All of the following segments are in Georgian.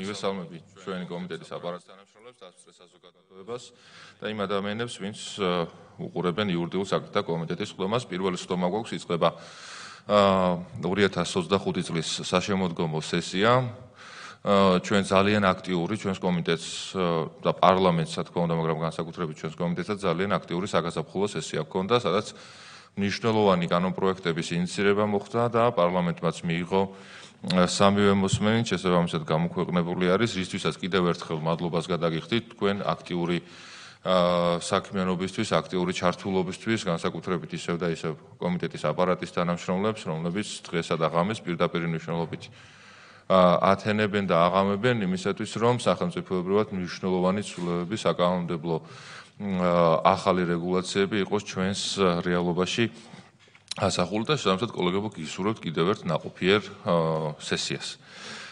მივესალმები ჩვენი კომიტეტის აპარატის თანამშრომლებს, დასწრე საზოგადოებას და იმ ადამიანებს, ვინც უყურებენ იურიდიულ საკითხთა კომიტეტის სხდომას. პირველი სხდომა გვაქვს იწყება 2025 წლის საშემოდგომო სესია. ჩვენ ძალიან აქტიური ჩვენს კომიტეტს და პარლამენტს, რა თქმა უნდა, მაგრამ განსაკუთრებით ჩვენს კომიტეტსაც ძალიან აქტიური საგაზაფხულო სესია ჰქონდა, სადაც მნიშვნელოვანი კანონპროექტების ინიციირება მოხდა და პარლამენტმაც მიიღო სამივე მოსმენით შესაბამისად გამოქვეყნებული არის, რისთვისაც კიდევ ერთხელ მადლობას გადაგიხდით თქვენ აქტიური საქმიანობისთვის, აქტიური ჩართულობისთვის, განსაკუთრებით ისევ და ისევ კომიტეტის აპარატის თანამშრომლებს, რომლებიც დღესა და ღამეს პირდაპირ მნიშვნელობით ათენებენ და აღამებენ იმისათვის, რომ სახელმწიფოებრივად მნიშვნელოვანი ცვლილებები, საკანონმდებლო ახალი რეგულაციები იყოს ჩვენს რეალობაში ასახული და შესაბამისად კოლეგებო გისურვებთ კიდევ ერთ ნაყოფიერ სესიას.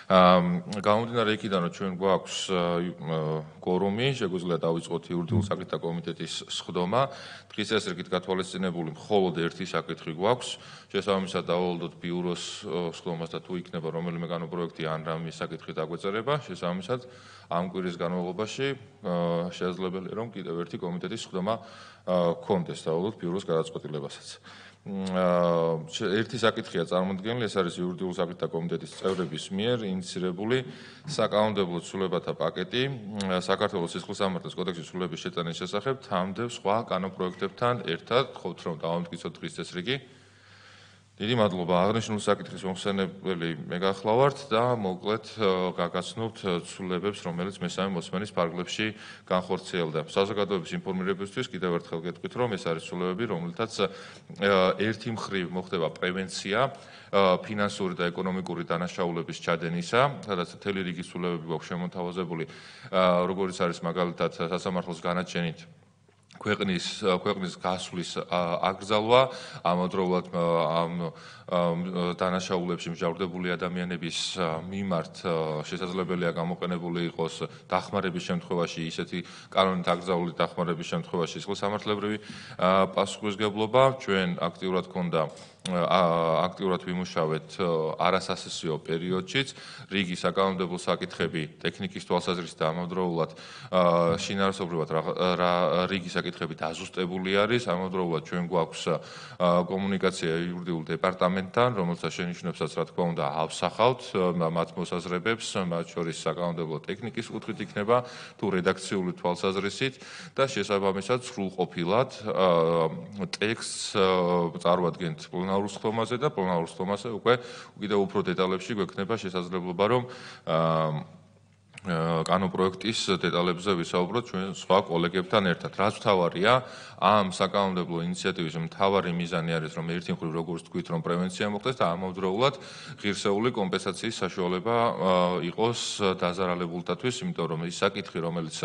გამომდინარე იქიდან, რომ ჩვენ გვაქვს კორუმი, შეგვიძლია დავიწყოთ იურიდიულ საკითხთა კომიტეტის სხდომა. დღის წესრიგით გათვალისწინებული მხოლოდ ერთი საკითხი გვაქვს. შესაბამისად დავალოდოთ ბიუროს სხდომას და თუ იქნება რომელიმე კანონპროექტი ან რამე საკითხი დაგვეწერება, შესაბამისად ამ კვირის განმავლობაში შესაძლებელია რომ კიდევ ერთი კომიტეტის სხდომა გქონდეს დავალოდოთ ბიუროს გადაწყვეტილებასაც. ერთი საკითხია წარმოდგენილი, ეს არის იურიდიულ საკითხთა კომიტეტის წევრების მიერ ინიციირებული საკანონმდებლო ცვლილებათა პაკეტი საქართველოს სისხლისამართლის კოდექსის ცვლილებების შეწყვეტის შესახებ თანამდებობ სხვა კანონპროექტებთან ერთად. გთხოვთ რომ დავამტკიცოთ დღის წესრიგი. დიდი მადლობა. აღნიშნულ საკითხის მომხსენებელი მე გახლავართ და მოკლედ გაგაცნობთ ცვლილებებს, რომელიც მესამე მოსმენის ფარგლებში განხორციელდა. საზოგადოების ინფორმირებისთვის კიდევ ერთხელ გეტყვით, რომ ეს არის ცვლილებები, რომლითაც ერთი მხრივ მოხდება პრევენცია ფინანსური და ეკონომიკური დანაშაულების ჩადენისა, სადაც მთელი რიგი ცვლილებები გვაქვს შემოთავაზებული, როგორიც არის მაგალითად სასამართლოს განაჩენით ქვეყნის გასვლის აკრძალვა, ამავდროულად დანაშაულებში მსჯავრდებული ადამიანების მიმართ შესაძლებელია გამოყენებული იყოს დახმარების შემთხვევაში, ისეთი კანონით აკრძალული დახმარების შემთხვევაში სისხლისამართლებრივი პასუხისმგებლობა. ჩვენ აქტიურად ვიმუშავეთ არასასესიო პერიოდშიც, რიგი საკანონმდებლო საკითხები ტექნიკის თვალსაზრისით და ამავდროულად შინაარსობრივად რიგი საკითხები დაზუსტებული არის. ამავდროულად ჩვენ გვაქვს კომუნიკაცია იურიდიულ დეპარტამენტთან, რომელსაც შენიშვნებსაც რა თქმა უნდა ავსახავთ მათ მოსაზრებებს, მათ შორის საკანონმდებლო ტექნიკის კუთხით იქნება თუ რედაქციული თვალსაზრისით და შესაბამისად სრულყოფილად ტექსტს წარვადგენთ პლენარულ სხდომაზე და პლენარულ სხდომაზე უკვე კიდევ უფრო დეტალებში გვექნება შესაძლებლობა რომ კანონპროექტის დეტალებზე ვისაუბროთ ჩვენ სხვა კოლეგებთან ერთად. რაც მთავარია, ამ საკანონმდებლო ინიციატივის მთავარი მიზანი არის, რომ ერთი მხრივ როგორც თქვით, რომ პრევენცია მოხდეს და ამავდროულად ღირსეული კომპენსაციის საშუალება იყოს დაზარალებულთათვის, იმიტომ რომ ის საკითხი, რომელიც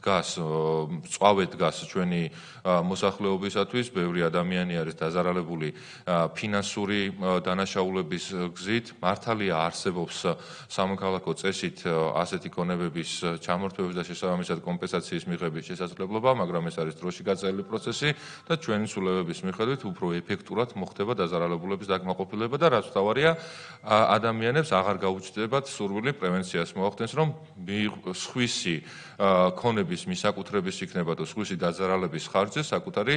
დგას ჩვენი მოსახლეობისათვის, ბევრი ადამიანი არის დაზარალებული ფინანსური დანაშაულების გზით. მართალია არსებობს სამოქალაქო წესით ასეთი ქონებების ჩამორთმევების და შესაბამისად კომპენსაციის მიღების შესაძლებლობა, მაგრამ ეს არის დროში გაწეული პროცესი და ჩვენი ცვლილებების მიხედვით უფრო ეფექტურად მოხდება დაზარალებულების დაკმაყოფილება და რაც მთავარია, ადამიანებს აღარ გაუჩნდებათ სურვილი პრევენციას მოახდენს, რომ სხვისი ქონების მისაკუთრების იქნება და სხვისი დაზარალების ხარჯზე საკუთარი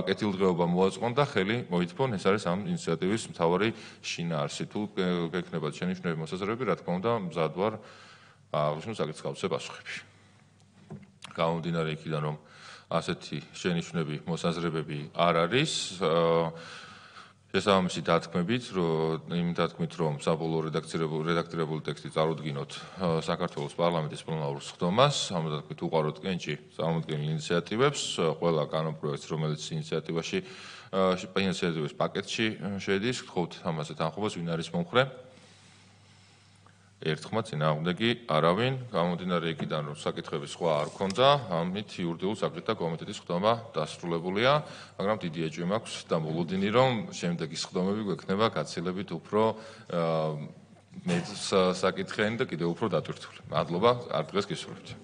კეთილდღეობა მოაწყონ და ხელი მოითმონ. ეს არის ამ ინიციატივის მთავარი შინაარსი. თუ გექნებათ შენიშვნები, მოსაზრებები, რა თქმა უნდა, მზად ვარ აღნიშნულ საკითხს გავუწევ პასუხები. გამომდინარე იქიდან, რომ ასეთი შენიშვნები, მოსაზრებები არ არის, შესაბამისი დათქმებით, რომ საბოლოო რედაქტირებული ტექსტი წარუდგინოთ საქართველოს პარლამენტის პლენარულ სხდომას, ამ დათქმით უყაროთ კენჭი წარმოდგენილ ინიციატივებს, ყველა კანონპროექტს, რომელიც ინიციატივის პაკეტში შედის, გთხოვთ ამაზე თანხმობას, ვინ არის მომხრე? ერთხმა წინააღმდეგი არავინ. გამომდინარე იქიდან, რომ საკითხები სხვა არ ქონდა, ამით იურიდიულ საკითხთა კომიტეტის სხდომა დასრულებულია, მაგრამ დიდი ეჭვი მაქვს და მოლოდინი, რომ შემდეგი სხდომები გვექნება გაცილებით უფრო მეტ საკითხიანი და კიდევ უფრო დატვირთული. მადლობა, არ დღეს გისურვებთ.